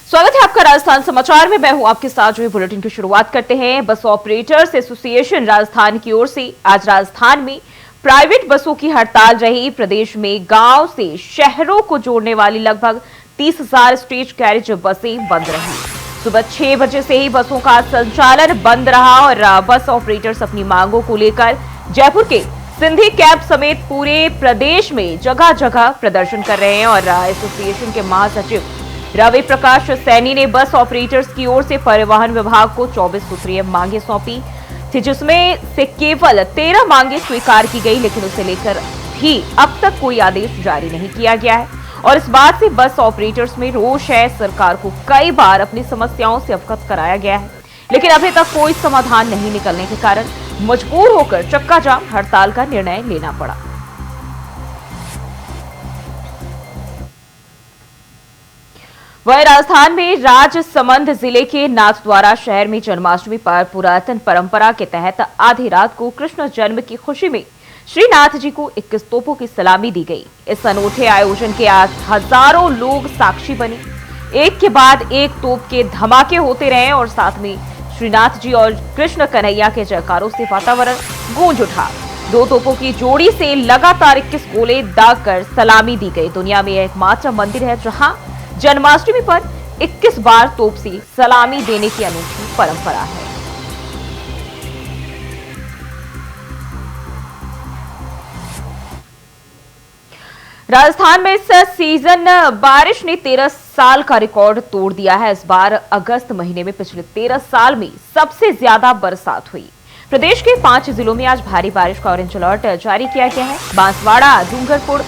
स्वागत है आपका राजस्थान समाचार में। मैं हूं आपके साथ। जो बुलेटिन की शुरुआत करते हैं। बस ऑपरेटर्स एसोसिएशन राजस्थान की ओर से आज राजस्थान में प्राइवेट बसों की हड़ताल रही। प्रदेश में गांव से शहरों को जोड़ने वाली लगभग 30,000 स्टेज कैरेज बसें बंद रही। सुबह 6 बजे से ही बसों का संचालन बंद रहा और बस ऑपरेटर्स अपनी मांगों को लेकर जयपुर के सिंधी कैंप समेत पूरे प्रदेश में जगह जगह प्रदर्शन कर रहे हैं। और एसोसिएशन के महासचिव रवि प्रकाश सैनी ने बस ऑपरेटर्स की ओर से परिवहन विभाग को 24 सूत्रीय मांगे सौंपी थी, जिसमें से केवल 13 मांगे स्वीकार की गई, लेकिन उसे लेकर भी अब तक कोई आदेश जारी नहीं किया गया है। और इस बात से बस ऑपरेटर्स में रोष है। सरकार को कई बार अपनी समस्याओं से अवगत कराया गया है, लेकिन अभी तक कोई समाधान नहीं निकलने के कारण मजबूर होकर चक्का जाम हड़ताल का निर्णय लेना पड़ा। वहीं राजस्थान में राजसमंद जिले के नाथद्वारा शहर में जन्माष्टमी पर पुरातन परंपरा के तहत आधी रात को कृष्ण जन्म की खुशी में श्रीनाथ जी को 21 तोपों की सलामी दी गई। इस अनूठे आयोजन के आज हजारों लोग साक्षी बने। एक के बाद एक तोप के धमाके होते रहे और साथ में श्रीनाथ जी और कृष्ण कन्हैया के जयकारों से वातावरण गूंज उठा। 2 तोपों की जोड़ी से लगातार 21 गोले दागकर सलामी दी गई। दुनिया में एकमात्र मंदिर है जहां जन्माष्टमी पर 21 बार तोप से सलामी देने की अनूठी परंपरा है। राजस्थान में इस सीजन बारिश ने 13 साल का रिकॉर्ड तोड़ दिया है। इस बार अगस्त महीने में पिछले 13 साल में सबसे ज्यादा बरसात हुई। प्रदेश के 5 जिलों में आज भारी बारिश का ऑरेंज अलर्ट जारी किया गया है। बांसवाड़ा, डूंगरपुर,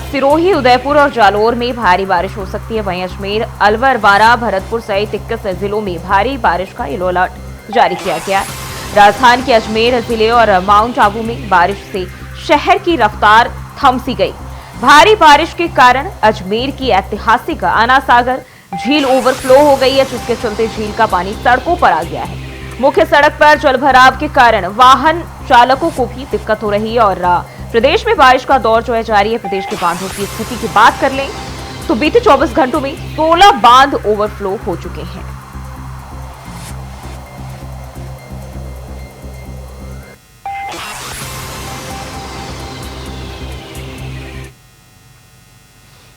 सिरोही, उदयपुर और जालोर में भारी बारिश हो सकती है। वहीं अजमेर, अलवर, बारां, भरतपुर सहित 21 जिलों में भारी बारिश का येलो अलर्ट जारी किया गया है। राजस्थान के अजमेर जिले और माउंट आबू में बारिश से शहर की रफ्तार थम सी गई। भारी बारिश के कारण अजमेर की ऐतिहासिक आना सागर झील ओवरफ्लो हो गई है, जिसके चलते झील का पानी सड़कों पर आ गया है। मुख्य सड़क पर जलभराव के कारण वाहन चालकों को भी दिक्कत हो रही है। और प्रदेश में बारिश का दौर जो है जारी है। प्रदेश के बांधों की स्थिति की बात कर लें तो बीते 24 घंटों में 16 बांध ओवरफ्लो हो चुके हैं।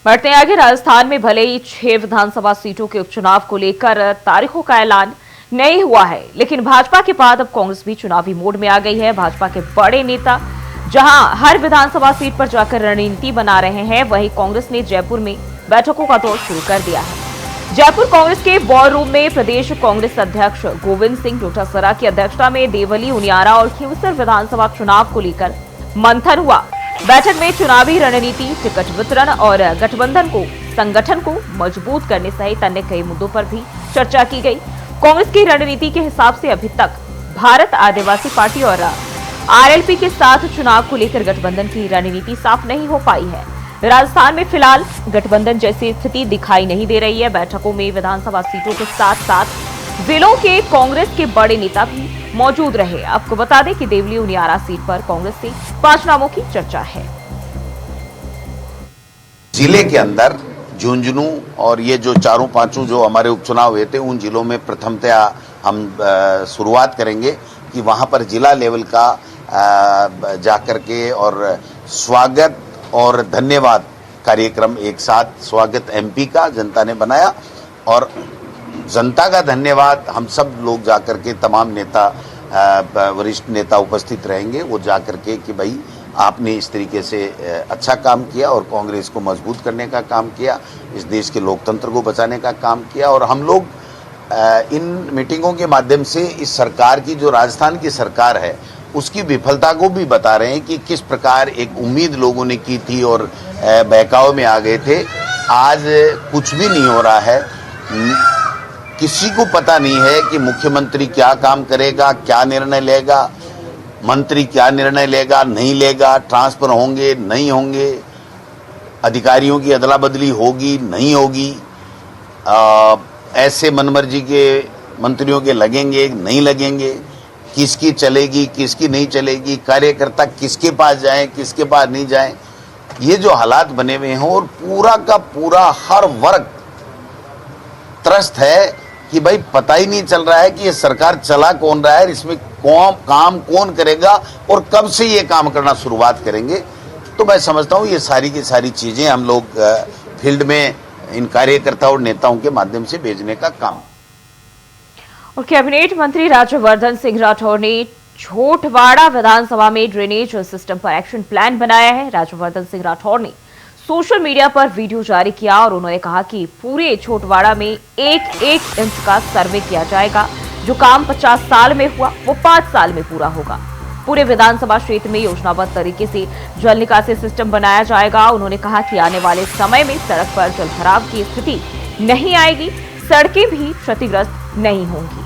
बढ़ते आगे। राजस्थान में भले ही 6 विधानसभा सीटों के उपचुनाव को लेकर तारीखों का ऐलान नहीं हुआ है, लेकिन भाजपा के बाद अब कांग्रेस भी चुनावी मोड में आ गई है। भाजपा के बड़े नेता जहां हर विधानसभा सीट पर जाकर रणनीति बना रहे हैं, वहीं कांग्रेस ने जयपुर में बैठकों का दौर शुरू कर दिया है। जयपुर कांग्रेस के वॉर रूम में प्रदेश कांग्रेस अध्यक्ष गोविंद सिंह डोटासरा की अध्यक्षता में देवली, उनियारा और खींवसर विधानसभा चुनाव को लेकर मंथन हुआ। बैठक में चुनावी रणनीति, टिकट वितरण और गठबंधन को संगठन को मजबूत करने सहित अन्य कई मुद्दों पर भी चर्चा की गई। कांग्रेस की रणनीति के हिसाब से अभी तक भारत आदिवासी पार्टी और आरएलपी के साथ चुनाव को लेकर गठबंधन की रणनीति साफ नहीं हो पाई है। राजस्थान में फिलहाल गठबंधन जैसी स्थिति दिखाई नहीं दे रही है। बैठकों में विधानसभा सीटों के साथ साथ जिलों के कांग्रेस के बड़े नेता भी मौजूद रहे। आपको बता दें कि देवली उनियारा सीट पर कांग्रेस से 5 नामों की चर्चा है। जिले के अंदर झुंझुनू और ये जो 4-5 जो हमारे उपचुनाव हुए थे, उन जिलों में प्रथमतया हम शुरुआत करेंगे कि वहां पर जिला लेवल का जाकर के और स्वागत और धन्यवाद कार्यक्रम एक साथ, स्वागत एमपी का जनता ने बनाया और जनता का धन्यवाद हम सब लोग जाकर के तमाम नेता, वरिष्ठ नेता उपस्थित रहेंगे। वो जाकर के कि भाई आपने इस तरीके से अच्छा काम किया और कांग्रेस को मजबूत करने का काम किया, इस देश के लोकतंत्र को बचाने का काम किया। और हम लोग इन मीटिंगों के माध्यम से इस सरकार की, जो राजस्थान की सरकार है, उसकी विफलता को भी बता रहे हैं कि किस प्रकार एक उम्मीद लोगों ने की थी और बहकाव में आ गए थे। आज कुछ भी नहीं हो रहा है। किसी को पता नहीं है कि मुख्यमंत्री क्या काम करेगा, क्या निर्णय लेगा, मंत्री क्या निर्णय लेगा, नहीं लेगा, ट्रांसफर होंगे, नहीं होंगे, अधिकारियों की अदला बदली होगी, नहीं होगी, ऐसे मनमर्जी के मंत्रियों के लगेंगे, नहीं लगेंगे, किसकी चलेगी, किसकी नहीं चलेगी, कार्यकर्ता किसके पास जाएं, किसके पास नहीं जाएं। ये जो हालात बने हुए हैं और पूरा का पूरा हर वर्ग त्रस्त है कि भाई पता ही नहीं चल रहा है कि ये सरकार चला कौन रहा है, इसमें काम कौन करेगा और कब से ये काम करना शुरुआत करेंगे। तो मैं समझता हूँ ये सारी की सारी चीजें हम लोग फील्ड में इन कार्यकर्ताओं और नेताओं के माध्यम से भेजने का काम। और कैबिनेट मंत्री राज्यवर्धन सिंह राठौर ने छोटवाड़ा विधानसभा में ड्रेनेज सिस्टम पर एक्शन प्लान बनाया है। राज्यवर्धन सिंह राठौर ने सोशल मीडिया पर वीडियो जारी किया और उन्होंने कहा कि पूरे छोटवाड़ा में एक इंच का सर्वे किया जाएगा। जो काम 50 साल में हुआ वो 5 साल में पूरा होगा। पूरे विधानसभा क्षेत्र में योजनाबद्ध तरीके से जल निकासी सिस्टम बनाया जाएगा। उन्होंने कहा कि आने वाले समय में सड़क पर जल भराव की स्थिति नहीं आएगी, सड़कें भी क्षतिग्रस्त नहीं होंगी।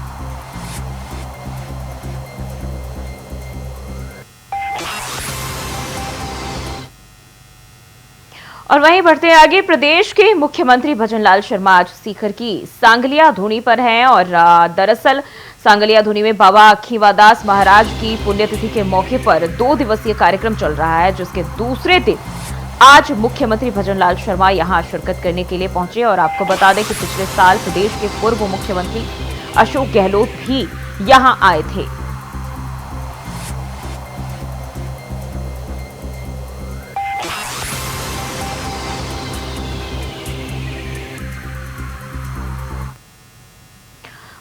और वहीं बढ़ते आगे, प्रदेश के मुख्यमंत्री भजनलाल शर्मा आज सीकर की सांगलिया धुनी पर हैं और दरअसल सांगलिया धुनी में बाबा खीवादास महाराज की पुण्यतिथि के मौके पर 2 दिवसीय कार्यक्रम चल रहा है, जिसके दूसरे दिन आज मुख्यमंत्री भजनलाल शर्मा यहां शिरकत करने के लिए पहुंचे। और आपको बता दें कि पिछले साल प्रदेश के पूर्व मुख्यमंत्री अशोक गहलोत भी यहां आए थे।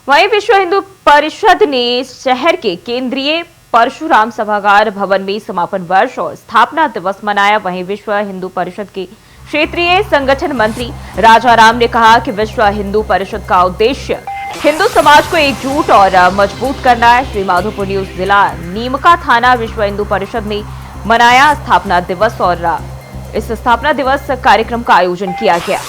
वहीं विश्व हिंदू परिषद ने शहर के केंद्रीय परशुराम सभागार भवन में समापन वर्ष और स्थापना दिवस मनाया। वहीं विश्व हिंदू परिषद के क्षेत्रीय संगठन मंत्री राजाराम ने कहा कि विश्व हिंदू परिषद का उद्देश्य हिंदू समाज को एकजुट और मजबूत करना है। श्री माधोपुर न्यूज जिला नीमका थाना विश्व हिंदू परिषद ने मनाया स्थापना दिवस और इस स्थापना दिवस कार्यक्रम का आयोजन किया गया।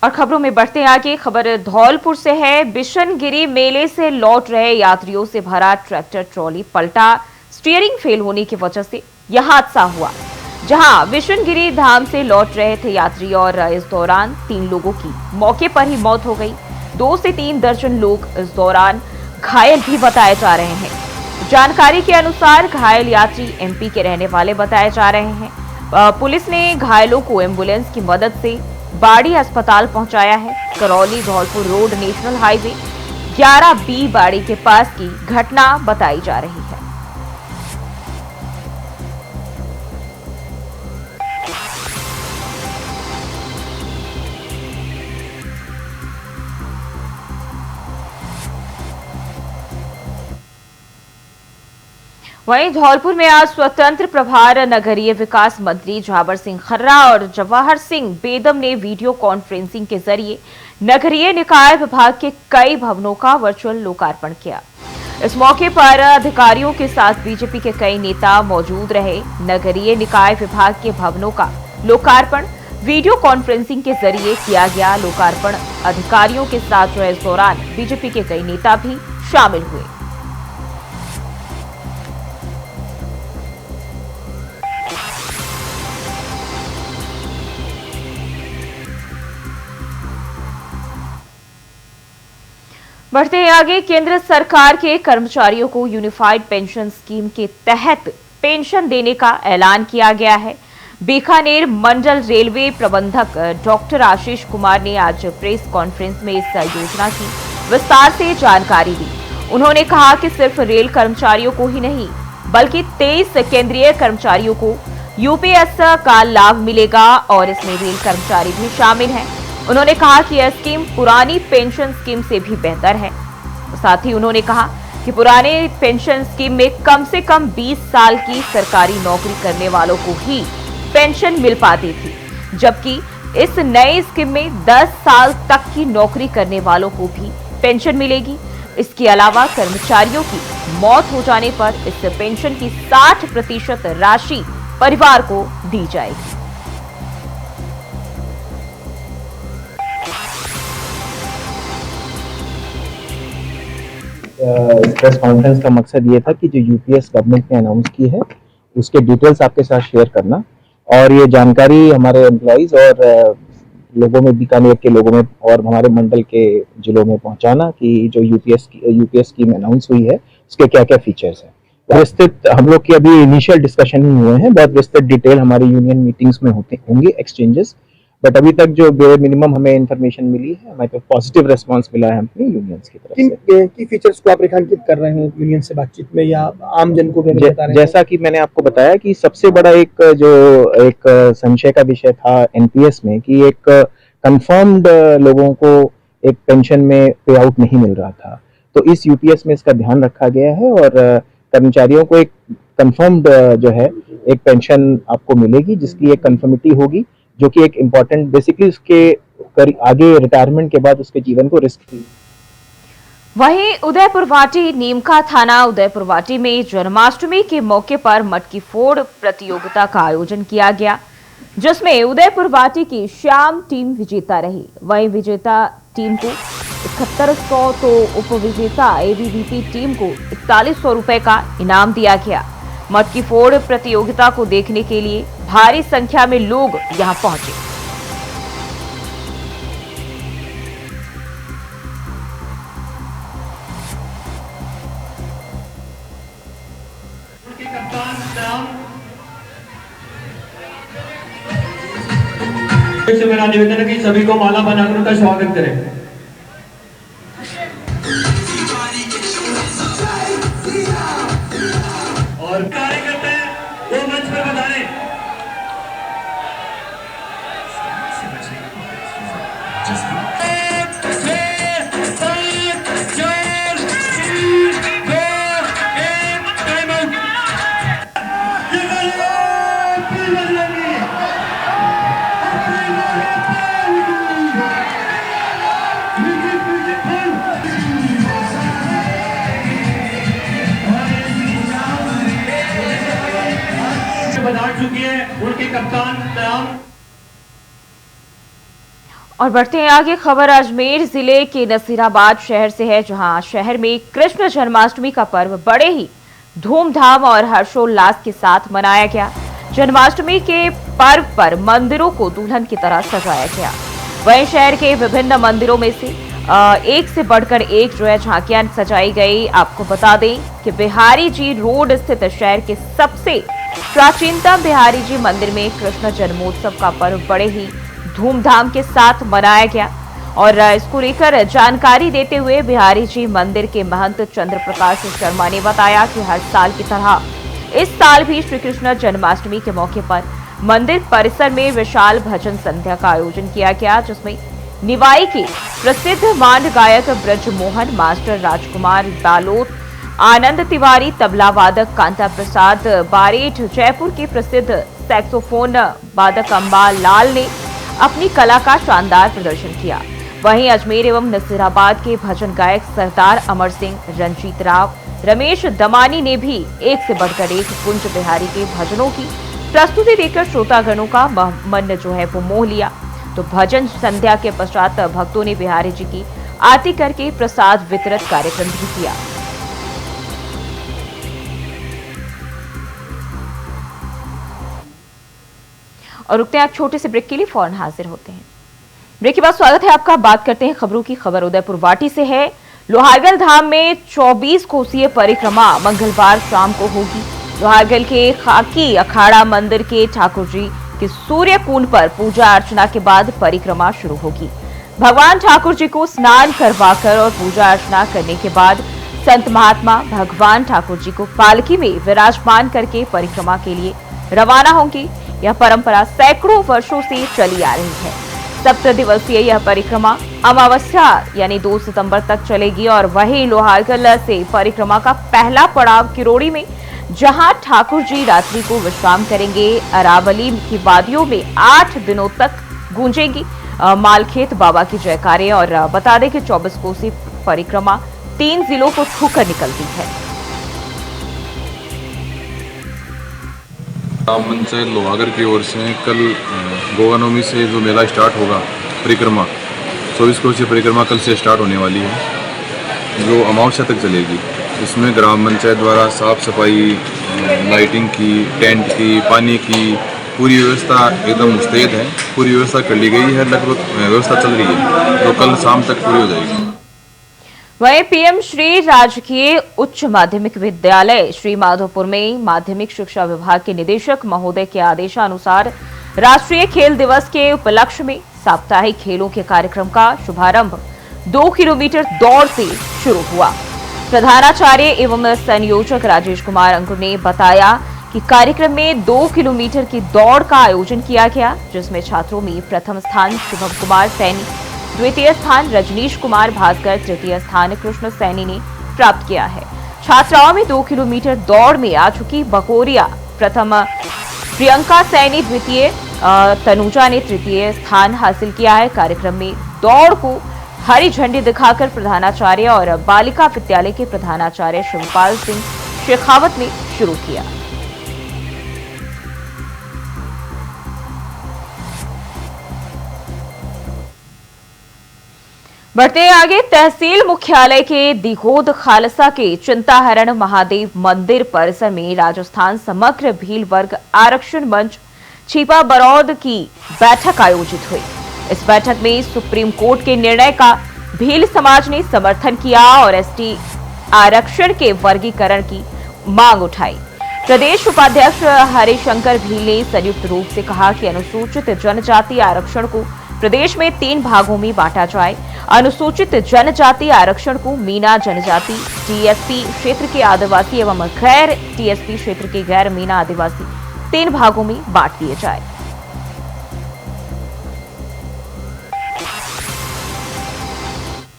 और खबरों में बढ़ते आगे, खबर धौलपुर से है। बिशनगिरी मेले से लौट रहे यात्रियों से भरा ट्रैक्टर ट्रॉली पलटा। स्टीयरिंग फेल होने की वजह से यह हादसा हुआ, जहां बिशनगिरी धाम से लौट रहे थे यात्री और इस दौरान 3 लोगों की मौके पर ही मौत हो गई। 2 से 3 दर्जन लोग इस दौरान घायल भी बताए जा रहे हैं। जानकारी के अनुसार घायल यात्री एमपी के रहने वाले बताए जा रहे हैं। पुलिस ने घायलों को एम्बुलेंस की मदद से बाड़ी अस्पताल पहुंचाया है। Karauli Dholpur road national highway 11B बाड़ी के पास की घटना बताई जा रही है। वहीं धौलपुर में आज स्वतंत्र प्रभार नगरीय विकास मंत्री झावर सिंह खर्रा और जवाहर सिंह बेदम ने वीडियो कॉन्फ्रेंसिंग के जरिए नगरीय निकाय विभाग के कई भवनों का वर्चुअल लोकार्पण किया। इस मौके पर अधिकारियों के साथ बीजेपी के कई नेता मौजूद रहे। नगरीय निकाय विभाग के भवनों का लोकार्पण वीडियो कॉन्फ्रेंसिंग के जरिए किया गया। लोकार्पण अधिकारियों के साथ जो इस दौरान बीजेपी के कई नेता भी शामिल हुए। बढ़ते हैं आगे, केंद्र सरकार के कर्मचारियों को यूनिफाइड पेंशन स्कीम के तहत पेंशन देने का ऐलान किया गया है। बीकानेर मंडल रेलवे प्रबंधक डॉक्टर आशीष कुमार ने आज प्रेस कॉन्फ्रेंस में इस योजना की विस्तार से जानकारी दी। उन्होंने कहा कि सिर्फ रेल कर्मचारियों को ही नहीं बल्कि 23 केंद्रीय कर्मचारियों को यूपीएस का लाभ मिलेगा और इसमें रेल कर्मचारी भी शामिल हैं। उन्होंने कहा कि यह स्कीम पुरानी पेंशन स्कीम से भी बेहतर है। साथ ही उन्होंने कहा कि पुराने पेंशन स्कीम में कम से कम 20 साल की सरकारी नौकरी करने वालों को ही पेंशन मिल पाती थी, जबकि इस नए स्कीम में 10 साल तक की नौकरी करने वालों को भी पेंशन मिलेगी। इसके अलावा कर्मचारियों की मौत हो जाने पर इस पेंशन की 60% राशि परिवार को दी जाएगी। प्रेस कॉन्फ्रेंस का मकसद ये था कि जो यूपीएस गवर्नमेंट ने अनाउंस की है उसके डिटेल्स आपके साथ शेयर करना और ये जानकारी हमारे एम्प्लॉइज और लोगों में, बीकानेर के लोगों में और हमारे मंडल के जिलों में पहुंचाना कि जो यूपीएस स्कीम अनाउंस हुई है उसके क्या क्या फीचर्स हैं। विस्तृत हम लोग की अभी इनिशियल डिस्कशन ही हुए हैं, बहुत विस्तृत डिटेल हमारी यूनियन मीटिंग्स में होंगे एक्सचेंजेस, बट अभी तक जो मिनिमम हमें इन्फॉर्मेशन मिली है, हमारे पास पॉजिटिव रेस्पॉन्स मिला है अपनी यूनियंस की तरफ से। की फीचर्स को आप रेखांकित कर रहे हैं यूनियन से बातचीत में या आम जन को भी बता रहे हैं? जैसा कि मैंने आपको बताया कि सबसे बड़ा एक संशय का विषय था एनपीएस में कि एक कंफर्म्ड लोगों को एक पेंशन में पे आउट नहीं मिल रहा था, तो इस यूपीएस में इसका ध्यान रखा गया है और कर्मचारियों को एक कंफर्म्ड जो है एक पेंशन आपको मिलेगी जिसकी एक कंफर्मिटी होगी, जो कि एक इम्पोर्टेंट बेसिकली उसके आगे रिटायरमेंट के बाद उसके जीवन को रिस्क थी। वहीं उदयपुर वाटी नीमका थाना उदयपुर वाटी में जन्माष्टमी के मौके पर मटकी फोड़ प्रतियोगिता का आयोजन किया गया, जिसमें उदयपुर वाटी की श्याम टीम विजेता रही। वहीं विजेता टीम को 7100 तो उप विजेता एबीवीपी टीम को 4100 रुपए का इनाम दिया गया। मटकी फोड़ प्रतियोगिता को देखने के लिए भारी संख्या में लोग यहां पहुंचे। से मेरा निवेदन है कि सभी को माला बनाकर उनका स्वागत करें। और कार्यकर्ता वो मंच पर बधाएं। बना चुकी है उनके कप्तान नाम। और बढ़ते हैं आगे, खबर अजमेर जिले के नसीराबाद शहर से है, जहां शहर में कृष्ण जन्माष्टमी का पर्व बड़े ही धूमधाम और हर्षोल्लास के साथ मनाया गया। जन्माष्टमी के पर्व पर मंदिरों को दुल्हन की तरह सजाया गया। वहीं शहर के विभिन्न मंदिरों में से एक से बढ़कर एक जो है झांकियां सजाई गई। आपको बता दें कि बिहारी जी रोड स्थित शहर के सबसे प्राचीनतम बिहारी जी मंदिर में कृष्ण जन्मोत्सव का पर्व बड़े ही धूमधाम के साथ मनाया गया। और इसको लेकर जानकारी देते हुए बिहारी जी मंदिर के महंत चंद्र प्रकाश शर्मा ने बताया कि हर साल की तरह इस साल भी श्री कृष्ण जन्माष्टमी के मौके पर मंदिर परिसर में विशाल भजन संध्या का आयोजन किया गया, जिसमें निवाई के प्रसिद्ध मांड गायक ब्रजमोहन, मास्टर राजकुमार बालोत, आनंद तिवारी, तबला वादक कांता प्रसाद बारेठ, जयपुर के प्रसिद्ध सैक्सोफोन वादक अंबा लाल ने अपनी कला का शानदार प्रदर्शन किया। वहीं अजमेर एवं नसीराबाद के भजन गायक सरदार अमर सिंह, रंजीत राव, रमेश दमानी ने भी एक से बढ़कर एक कुंज बिहारी के भजनों की प्रस्तुति देकर श्रोतागणों का मन जो है वो मोह लिया। तो भजन संध्या के पश्चात भक्तों ने बिहारी जी की आरती करके प्रसाद वितरित कार्यक्रम भी किया। और रुकते हैं एक छोटे से ब्रेक के लिए, फौरन हाजिर होते हैं। ब्रेक के बाद स्वागत है आपका। बात करते हैं खबरों की। खबर उदयपुर वाटी से है। लोहारगल धाम में 24 कोसीय परिक्रमा मंगलवार शाम को होगी। लोहारगल के खाकी अखाड़ा मंदिर के ठाकुर जी के सूर्य कुंड पर पूजा अर्चना के बाद परिक्रमा शुरू होगी। भगवान ठाकुर जी को स्नान करवाकर और पूजा अर्चना करने के बाद संत महात्मा भगवान ठाकुर जी को पालकी में विराजमान करके परिक्रमा के लिए रवाना होंगे। यह परंपरा सैकड़ों वर्षों से चली आ रही है। 7 दिवसीय यह परिक्रमा अमावस्या यानी 2 सितंबर तक चलेगी। और वहीं लोहारगल से परिक्रमा का पहला पड़ाव किरोड़ी में, जहां ठाकुर जी रात्रि को विश्राम करेंगे। अरावली की वादियों में 8 दिनों तक गूंजेंगी मालखेत बाबा की जयकारे। और बता दें कि 24 कोसी परिक्रमा 3 जिलों को छूकर निकलती है। राम मंच लोहागर की ओर से कल गोगा नवमी से जो मेला स्टार्ट होगा, परिक्रमा 24 कोसीय परिक्रमा कल से स्टार्ट होने वाली है, जो अमावस्या तक चलेगी। इसमें ग्राम पंचायत द्वारा साफ सफाई, लाइटिंग की, टेंट की, पानी की पूरी व्यवस्था एकदम मुस्तैद है, पूरी व्यवस्था कर ली गई है, लगभग व्यवस्था चल रही है, तो कल शाम तक पूरी हो जाएगी। वहीं पीएम श्री राजकीय उच्च माध्यमिक विद्यालय श्री माधोपुर में माध्यमिक शिक्षा विभाग के निदेशक महोदय के आदेशानुसार राष्ट्रीय खेल दिवस के उपलक्ष्य में साप्ताहिक खेलों के कार्यक्रम का शुभारंभ 2 किलोमीटर दौड़ से शुरू हुआ। प्रधानाचार्य एवं संयोजक राजेश कुमार अंकुर ने बताया कि कार्यक्रम में 2 किलोमीटर की दौड़ का आयोजन किया गया, जिसमें छात्रों में प्रथम स्थान शुभम कुमार सैनी, द्वितीय स्थान रजनीश कुमार भास्कर, तृतीय स्थान कृष्ण सैनी ने प्राप्त किया है। छात्राओं में 2 किलोमीटर दौड़ में आ चुकी बकोरिया प्रथम, प्रियंका सैनी द्वितीय, तनुजा ने तृतीय स्थान हासिल किया है। कार्यक्रम में दौड़ को हरी झंडी दिखाकर प्रधानाचार्य और बालिका विद्यालय के प्रधानाचार्य शिवपाल सिंह शेखावत ने शुरू किया। बढ़ते हैं आगे। तहसील मुख्यालय के दिहोद खालसा के चिंताहरण महादेव मंदिर परिसर में राजस्थान समग्र भील वर्ग आरक्षण मंच छिपा बरौद की बैठक आयोजित हुई। इस बैठक में सुप्रीम कोर्ट के निर्णय का भील समाज ने समर्थन किया और एसटी आरक्षण के वर्गीकरण की मांग उठाई। प्रदेश उपाध्यक्ष हरिशंकर भील ने संयुक्त रूप से कहा कि अनुसूचित जनजाति आरक्षण को प्रदेश में 3 भागों में बांटा जाए। अनुसूचित जनजाति आरक्षण को मीना जनजाति, टीएसपी क्षेत्र के आदिवासी एवं गैर टीएसपी क्षेत्र के गैर मीना आदिवासी 3 भागों में बांट दिए जाए।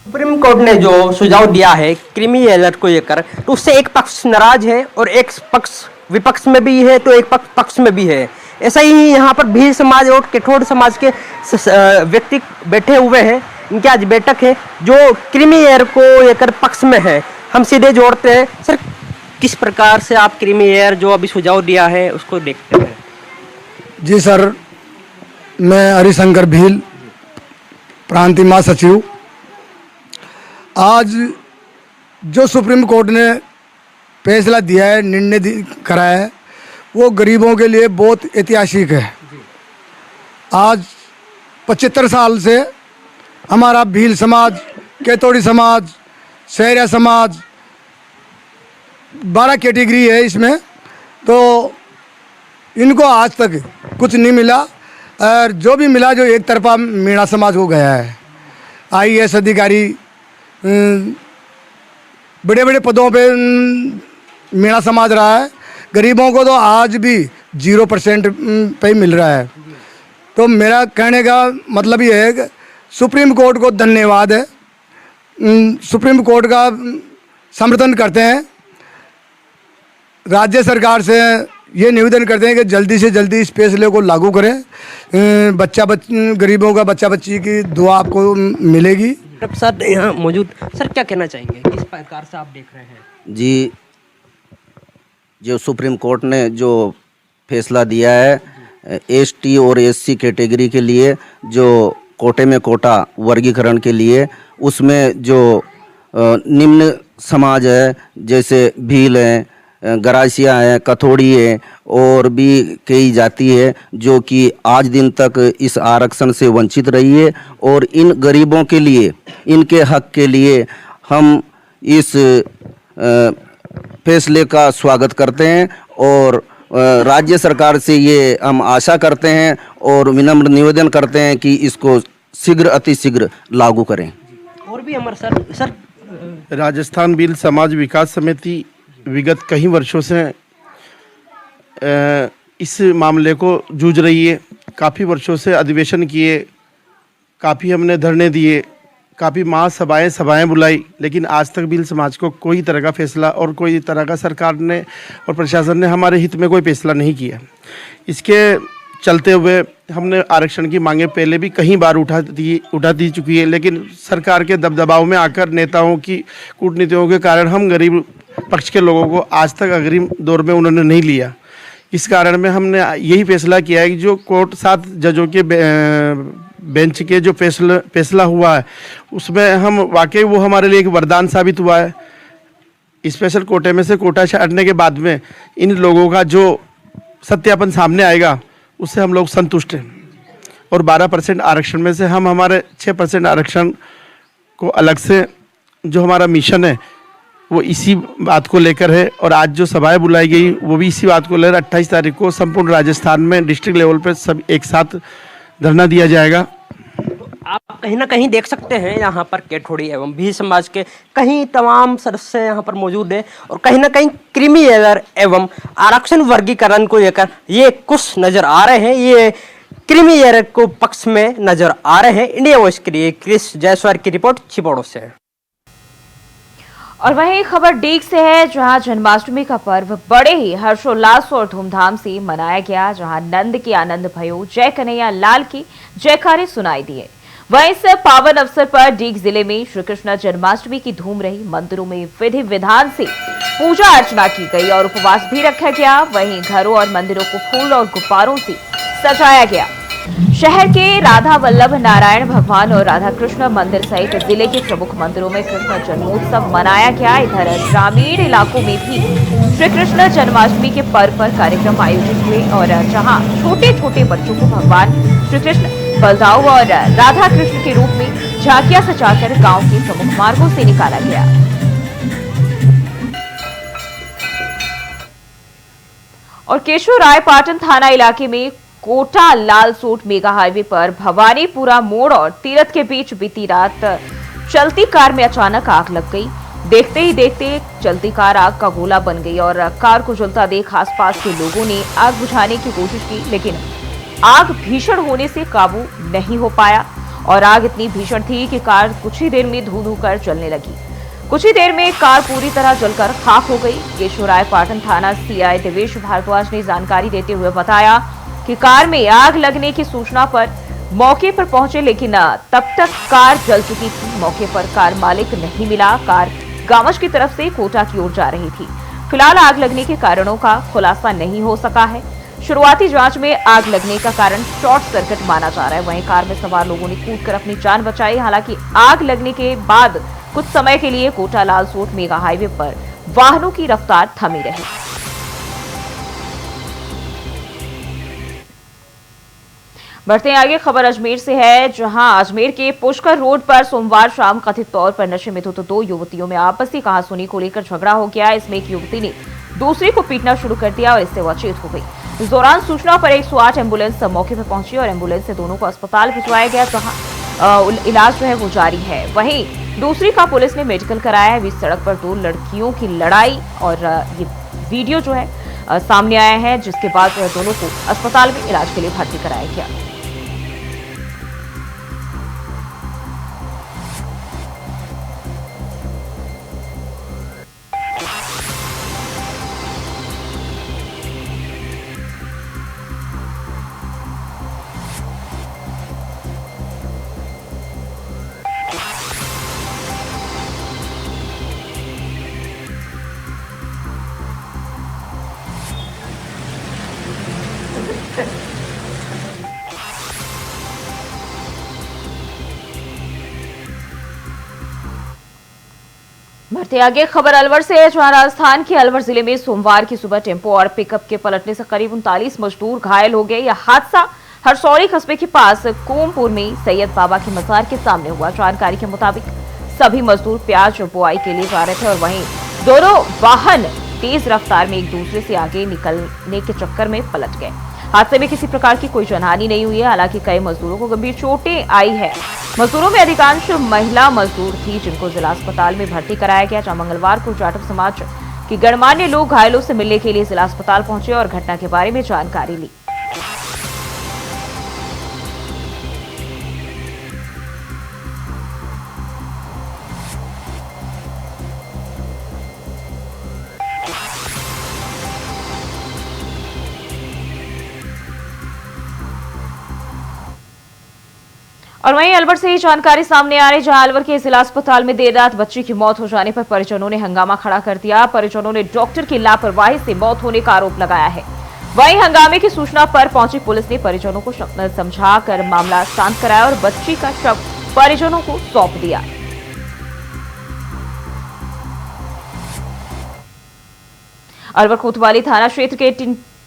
सुप्रीम कोर्ट ने जो सुझाव दिया है क्रीमी लेयर को लेकर, तो उससे एक पक्ष नाराज है और एक पक्ष विपक्ष में भी है, तो एक पक्ष में भी है। ऐसा ही यहाँ पर भील समाज और केठोड़ समाज के व्यक्ति बैठे हुए हैं। इनकी आज बैठक है जो क्रीमी लेयर को लेकर पक्ष में है। हम सीधे जोड़ते हैं सर, किस प्रकार से आप क्रीमी लेयर जो अभी सुझाव दिया है उसको देखते हैं? जी सर, मैं हरिशंकर भील, प्रांतीय महासचिव। आज जो सुप्रीम कोर्ट ने फैसला दिया है, निर्णय करा है, वो गरीबों के लिए बहुत ऐतिहासिक है। आज 75 साल से हमारा भील समाज, केतोड़ी समाज, शहरिया समाज 12 कैटेगरी है इसमें, तो इनको आज तक कुछ नहीं मिला और जो भी मिला जो एक तरफा मीणा समाज को गया है। आईएएस अधिकारी, बड़े बड़े पदों पे मीणा समाज रहा है। गरीबों को तो आज भी 0% पे मिल रहा है। तो मेरा कहने का मतलब ये है कि सुप्रीम कोर्ट को धन्यवाद है, सुप्रीम कोर्ट का समर्थन करते हैं। राज्य सरकार से ये निवेदन करते हैं कि जल्दी से जल्दी इस फैसले को लागू करें। गरीबों का बच्चा बच्ची की दुआ आपको मिलेगी। सर यहाँ मौजूद सर, क्या कहना चाहेंगे, किस प्रकार से आप देख रहे हैं? जी, जो सुप्रीम कोर्ट ने जो फैसला दिया है एसटी और एससी कैटेगरी के लिए, जो कोटे में कोटा वर्गीकरण के लिए, उसमें जो निम्न समाज है जैसे भील है, गरासिया है, कथोड़ी है और भी कई जाति है जो कि आज दिन तक इस आरक्षण से वंचित रही है, और इन गरीबों के लिए, इनके हक के लिए हम इस फैसले का स्वागत करते हैं और राज्य सरकार से ये हम आशा करते हैं और विनम्र निवेदन करते हैं कि इसको शीघ्र अतिशीघ्र लागू करें। और भी हमारे सर राजस्थान भील समाज विकास समिति विगत कई वर्षों से इस मामले को जूझ रही है। काफ़ी वर्षों से अधिवेशन किए, काफ़ी हमने धरने दिए, काफ़ी सभाएं बुलाई, लेकिन आज तक भील समाज को कोई तरह का फैसला और कोई तरह का सरकार ने और प्रशासन ने हमारे हित में कोई फैसला नहीं किया। इसके चलते हुए हमने आरक्षण की मांगें पहले भी कई बार उठा दी चुकी है, लेकिन सरकार के दबदबाव में आकर, नेताओं की कूटनीतियों के कारण हम गरीब पक्ष के लोगों को आज तक अग्रिम दौर में उन्होंने नहीं लिया। इस कारण में हमने यही फैसला किया है कि जो कोर्ट 7 जजों के बेंच के जो फैसला हुआ है उसमें हम वाकई वो हमारे लिए एक वरदान साबित हुआ है। स्पेशल कोटे में से कोटा छाटने के बाद में इन लोगों का जो सत्यापन सामने आएगा उससे हम लोग संतुष्ट हैं। और 12% आरक्षण में से हम हमारे 6% आरक्षण को अलग से जो हमारा मिशन है वो इसी बात को लेकर है। और आज जो सभाएं बुलाई गई वो भी इसी बात को लेकर 28 तारीख को संपूर्ण राजस्थान में डिस्ट्रिक्ट लेवल पर सब एक साथ धरना दिया जाएगा। आप कहीं ना कहीं देख सकते हैं यहाँ पर केठोड़ी एवं भी समाज के कहीं तमाम सदस्य यहाँ पर मौजूद हैं और कहीं ना कहीं क्रीमी लेयर एवं आरक्षण वर्गीकरण को लेकर ये कुछ नजर आ रहे हैं, ये क्रीमी लेयर को पक्ष में नजर आ रहे हैं। इंडिया वॉइस के लिए क्रिस जायसवाल की रिपोर्ट छिपोड़ो से। और वहीं खबर डीग से है, जहां जन्माष्टमी का पर्व बड़े ही हर्षोल्लास और धूमधाम से मनाया गया, जहां नंद की आनंद भयो, जय कन्हैया लाल की जयकारे सुनाई दिए। वहीं इस पावन अवसर पर डीग जिले में श्री कृष्ण जन्माष्टमी की धूम रही। मंदिरों में विधि विधान से पूजा अर्चना की गई और उपवास भी रखा गया। वहीं घरों और मंदिरों को फूल और गुब्बारों से सजाया गया। शहर के राधा वल्लभ नारायण भगवान और राधा कृष्ण मंदिर सहित जिले के प्रमुख मंदिरों में कृष्ण जन्मोत्सव मनाया गया। इधर ग्रामीण इलाकों में भी श्री कृष्ण जन्माष्टमी के पर्व पर कार्यक्रम आयोजित हुए और जहां छोटे छोटे बच्चों को भगवान श्री कृष्ण बलदाऊ और राधा कृष्ण के रूप में झांकियां सजाकर गांव के प्रमुख मार्गों से निकाला गया। और केशवरायपाटन थाना इलाके में कोटा लालसोट मेगा हाईवे पर भवानीपुरा मोड़ और तीरथ के बीच बीती रात चलती कार में अचानक आग लग गई। देखते ही देखते चलती कार आग का गोला बन गई और कार को जलता देख आसपास के लोगों ने आग बुझाने की कोशिश की, लेकिन आग भीषण होने से काबू नहीं हो पाया और आग इतनी भीषण थी कि कार कुछ ही देर में धू धू कर जलने लगी। कुछ ही देर में कार पूरी तरह जलकर खाक हो गई। केशवरायपाटन थाना सीआई देवेश भारद्वाज ने जानकारी देते हुए बताया कि कार में आग लगने की सूचना पर मौके पर पहुंचे, लेकिन तब तक कार जल चुकी थी। मौके पर कार मालिक नहीं मिला। कार गांवज की तरफ से कोटा की ओर जा रही थी। फिलहाल आग लगने के कारणों का खुलासा नहीं हो सका है। शुरुआती जांच में आग लगने का कारण शॉर्ट सर्किट माना जा रहा है। वहीं कार में सवार लोगों ने कूदकर अपनी जान बचाई। हालांकि आग लगने के बाद कुछ समय के लिए कोटा लालसोट मेगा हाईवे पर वाहनों की रफ्तार थमी रही। बढ़ते हैं आगे, खबर अजमेर से है, जहां अजमेर के पुष्कर रोड पर सोमवार शाम कथित तौर पर नशे में धुत दो युवतियों में आपसी कहासुनी को लेकर झगड़ा हो गया। इसमें एक युवती ने दूसरी को पीटना शुरू कर दिया और इससे वह चेत हो गई। इस दौरान सूचना पर 108 एम्बुलेंस मौके पर पहुंची और एम्बुलेंस से दोनों को अस्पताल भिजवाया गया, जहां इलाज जो है वो जारी है। वहीं दूसरी का पुलिस ने मेडिकल कराया है। बीच सड़क पर दो लड़कियों की लड़ाई और ये वीडियो जो है सामने आया है, जिसके बाद दोनों को अस्पताल में इलाज के लिए भर्ती कराया गया। बढ़ते आगे, खबर अलवर से है, जहां राजस्थान के अलवर जिले में सोमवार की सुबह टेम्पो और पिकअप के पलटने से करीब 39 मजदूर घायल हो गए। यह हादसा हरसौली कस्बे के पास कोमपुर में सैयद बाबा की मजार के सामने हुआ। जानकारी के मुताबिक सभी मजदूर प्याज बुआई के लिए जा रहे थे और वहीं दोनों वाहन तेज रफ्तार में एक दूसरे से आगे निकलने के चक्कर में पलट गए। हादसे में किसी प्रकार की कोई जनहानि नहीं हुई है। हालांकि कई मजदूरों को गंभीर चोटें आई है। मजदूरों में अधिकांश महिला मजदूर थी, जिनको जिला अस्पताल में भर्ती कराया गया। जहां मंगलवार को जाटव समाज के गणमान्य लोग घायलों से मिलने के लिए जिला अस्पताल पहुंचे और घटना के बारे में जानकारी ली। और वहीं अलवर से ही जानकारी सामने आ रही, जहां अलवर के जिला अस्पताल में देर रात बच्ची की मौत हो जाने पर परिजनों ने हंगामा खड़ा कर दिया। परिजनों ने डॉक्टर की लापरवाही से मौत होने का आरोप लगाया है। वहीं हंगामे की सूचना पर पहुंची पुलिस ने परिजनों को समझाकर मामला शांत कराया और बच्ची का शव परिजनों को सौंप दिया। अलवर कोतवाली थाना क्षेत्र के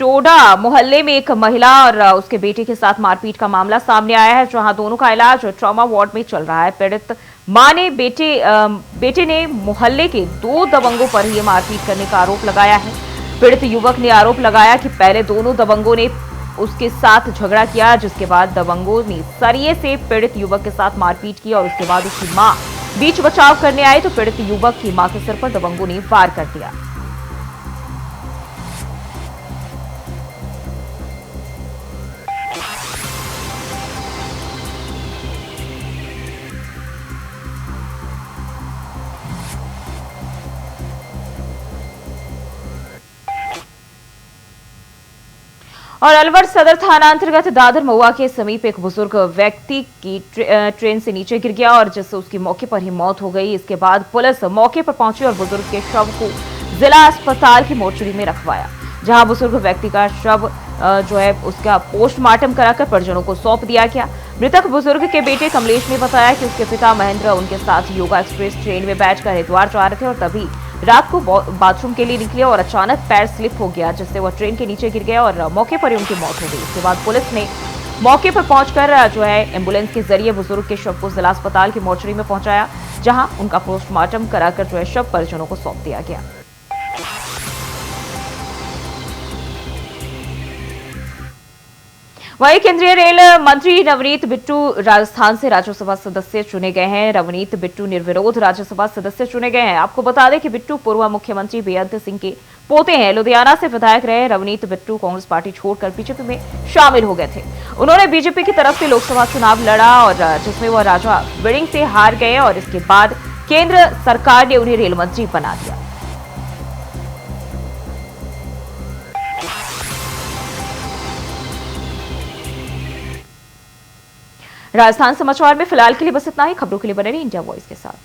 टोडा मोहल्ले में एक महिला और उसके बेटे के साथ मारपीट का मामला सामने आया है, जहां दोनों का इलाज ट्रॉमा वार्ड में चल रहा है। पीड़ित मां ने बेटे ने मोहल्ले के 2 दबंगों पर ही मारपीट करने का आरोप लगाया है। पीड़ित युवक ने आरोप लगाया कि पहले दोनों दबंगों ने उसके साथ झगड़ा किया, जिसके बाद दबंगों ने सरिये से पीड़ित युवक के साथ मारपीट की और उसके बाद उसकी मां बीच बचाव करने आई तो पीड़ित युवक की मां के सिर पर दबंगों ने वार कर दिया। और अलवर सदर थाना अंतर्गत दादर महुआ के समीप एक बुजुर्ग व्यक्ति की ट्रेन से नीचे गिर गया और जिससे उसकी मौके पर ही मौत हो गई। इसके बाद पुलिस मौके पर पहुंची और बुजुर्ग के शव को जिला अस्पताल की मोर्चरी में रखवाया, जहां बुजुर्ग व्यक्ति का शव उसका पोस्टमार्टम कराकर परिजनों को सौंप दिया गया। मृतक बुजुर्ग के बेटे कमलेश ने बताया कि उसके पिता महेंद्र उनके साथ योगा एक्सप्रेस ट्रेन में बैठकर हरिद्वार जा रहे थे और तभी रात को बाथरूम के लिए निकले और अचानक पैर स्लिप हो गया, जिससे वह ट्रेन के नीचे गिर गया और मौके पर ही उनकी मौत हो गई। इसके बाद पुलिस ने मौके पर पहुंचकर एम्बुलेंस के जरिए बुजुर्ग के शव को जिला अस्पताल की मोर्चरी में पहुंचाया, जहां उनका पोस्टमार्टम कराकर शव परिजनों को सौंप दिया गया। वहीं केंद्रीय रेल मंत्री नवनीत बिट्टू राजस्थान से राज्यसभा सदस्य चुने गए हैं। नवनीत बिट्टू निर्विरोध राज्यसभा सदस्य चुने गए हैं। आपको बता दें कि बिट्टू पूर्व मुख्यमंत्री बेअंत सिंह के पोते हैं। लुधियाना से विधायक रहे नवनीत बिट्टू कांग्रेस पार्टी छोड़कर बीजेपी में शामिल हो गए थे। उन्होंने बीजेपी की तरफ से लोकसभा चुनाव लड़ा और जिसमें वह राजा विड़िंग से हार गए और इसके बाद केंद्र सरकार ने उन्हें रेल मंत्री बना दिया। राजस्थान समाचार में फिलहाल के लिए बस इतना ही। खबरों के लिए बने रहिए इंडिया वॉइस के साथ।